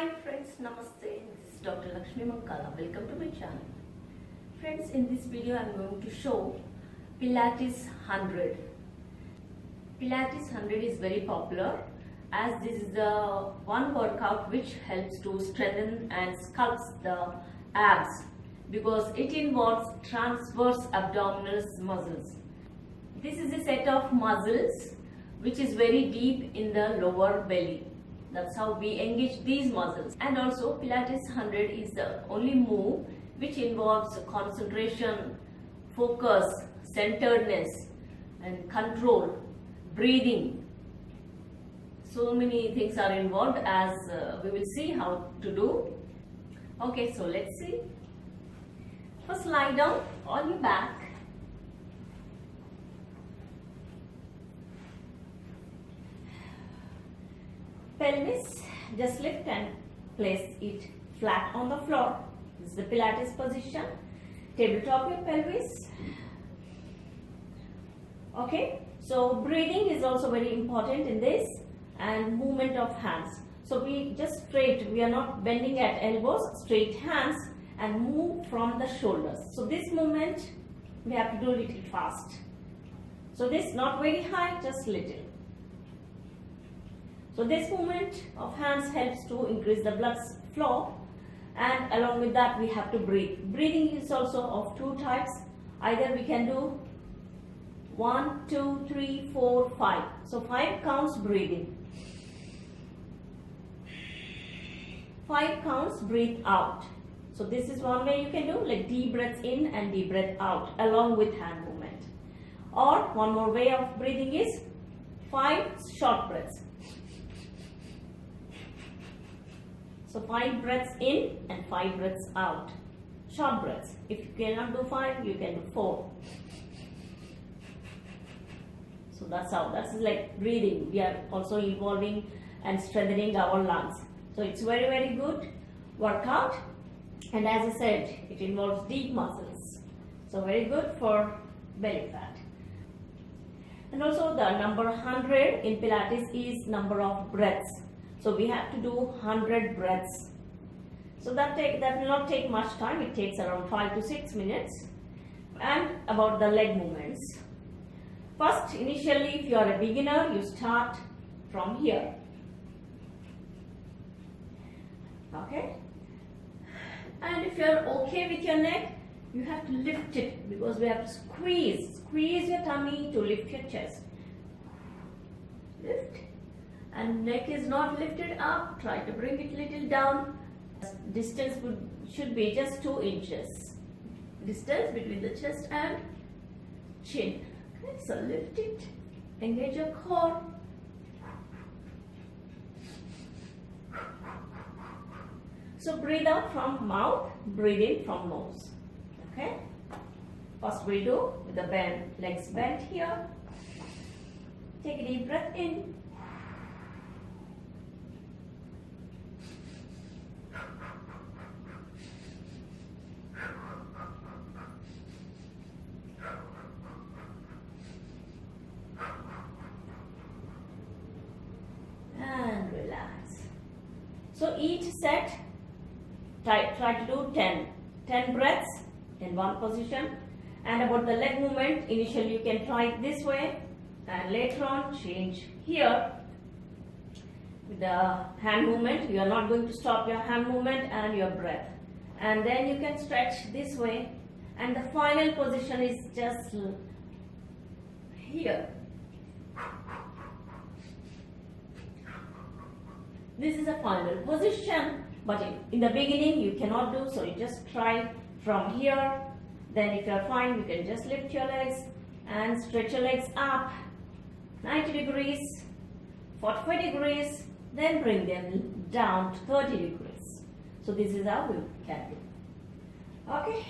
Hi friends, Namaste. This is Dr. Lakshmi. Welcome to my channel. Friends, in this video I am going to show Pilates 100. Pilates 100 is very popular as this is the one workout which helps to strengthen and sculpt the abs because it involves transverse abdominals muscles. This is a set of muscles which is very deep in the lower belly. That's how we engage these muscles. And also Pilates 100 is the only move which involves concentration, focus, centeredness and control, breathing. So many things are involved as we will see how to do. Okay, so let's see. First lie down on your back. Pelvis, just lift and place it flat on the floor. This is the Pilates position. Tabletop your pelvis. Okay, so breathing is also very important in this and movement of hands. So we just straight, we are not bending at elbows, straight hands and move from the shoulders. So this movement we have to do a little fast. So this not very high, just little. So this movement of hands helps to increase the blood flow and along with that we have to breathe. Breathing is also of two types. Either we can do 1, 2, 3, 4, 5. So 5 counts breathing. 5 counts breathe out. So this is one way you can do, like deep breaths in and deep breath out along with hand movement. Or one more way of breathing is 5 short breaths. So 5 breaths in and 5 breaths out. Short breaths. If you cannot do 5, you can do 4. So that's how. That's like breathing. We are also evolving and strengthening our lungs. So it's very, very good workout. And as I said, it involves deep muscles. So very good for belly fat. And also the number 100 in Pilates is number of breaths. So we have to do 100 breaths. So that will not take much time. It takes around 5 to 6 minutes. And about the leg movements. First, initially, if you are a beginner, you start from here. Okay. And if you are okay with your neck, you have to lift it because we have to squeeze your tummy to lift your chest. Lift. And neck is not lifted up, try to bring it little down. Distance should be just 2 inches. Distance between the chest and chin. Okay, so lift it, engage your core. So breathe out from mouth, breathe in from nose. Okay. First we do with the legs bent here. Take a deep breath in. And relax. So each set, try to do 10 breaths in one position. And about the leg movement, initially you can try it this way and later on change here. With the hand movement, you are not going to stop your hand movement and your breath. And then you can stretch this way and the final position is just here. This is a final position, but in the beginning you cannot do, so you just try from here. Then if you are fine, you can just lift your legs and stretch your legs up 90 degrees, 45 degrees, then bring them down to 30 degrees. So this is how we can do. Okay.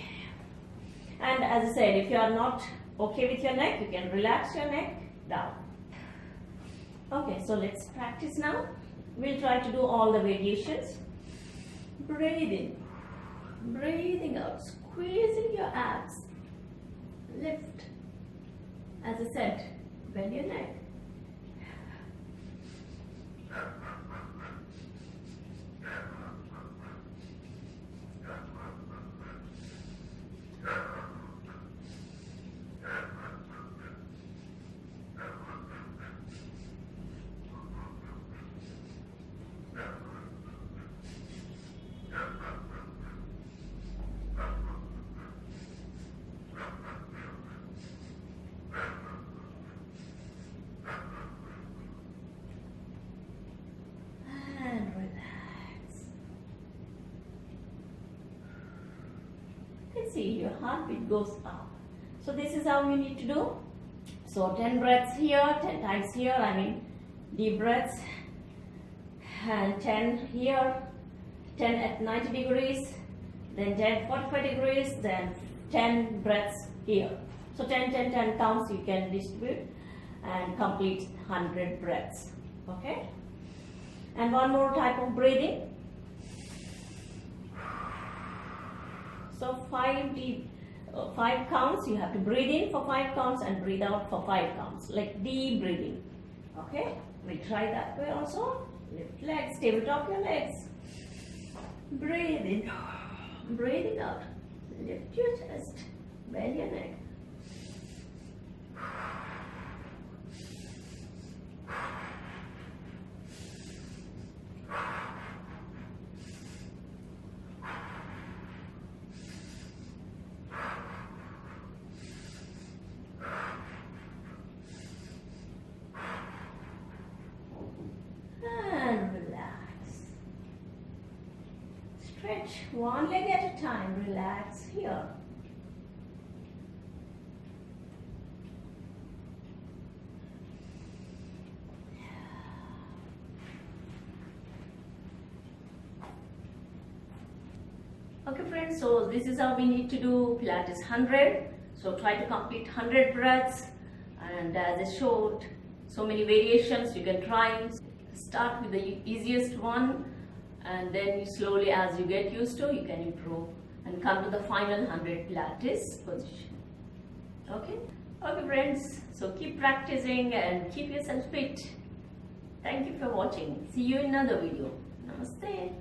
And as I said, if you are not okay with your neck, you can relax your neck down. Okay, so let's practice now. We'll try to do all the variations. Breathe in, breathing out, squeezing your abs. Lift. As I said, bend your neck. your heartbeat goes up. So this is how you need to do. So 10 breaths here, 10 times here, I mean deep breaths, and 10 here, 10 at 90 degrees, then 10 45 degrees, then 10 breaths here. So 10 10 10 counts you can distribute and complete 100 breaths. Okay, and one more type of breathing. So 5 counts, you have to breathe in for 5 counts and breathe out for 5 counts, like deep breathing. Okay, we'll try that way also. Lift legs, tabletop your legs. Breathe in, breathing out. Lift your chest, bend your neck. Stretch one leg at a time, relax here. Okay friends, so this is how we need to do Pilates 100. So try to complete 100 breaths, and as I showed, so many variations you can try. Start with the easiest one, and then you slowly, as you get used to, you can improve and come to the final 100 Pilates position. Okay? Okay friends, so keep practicing and keep yourself fit. Thank you for watching. See you in another video. Namaste.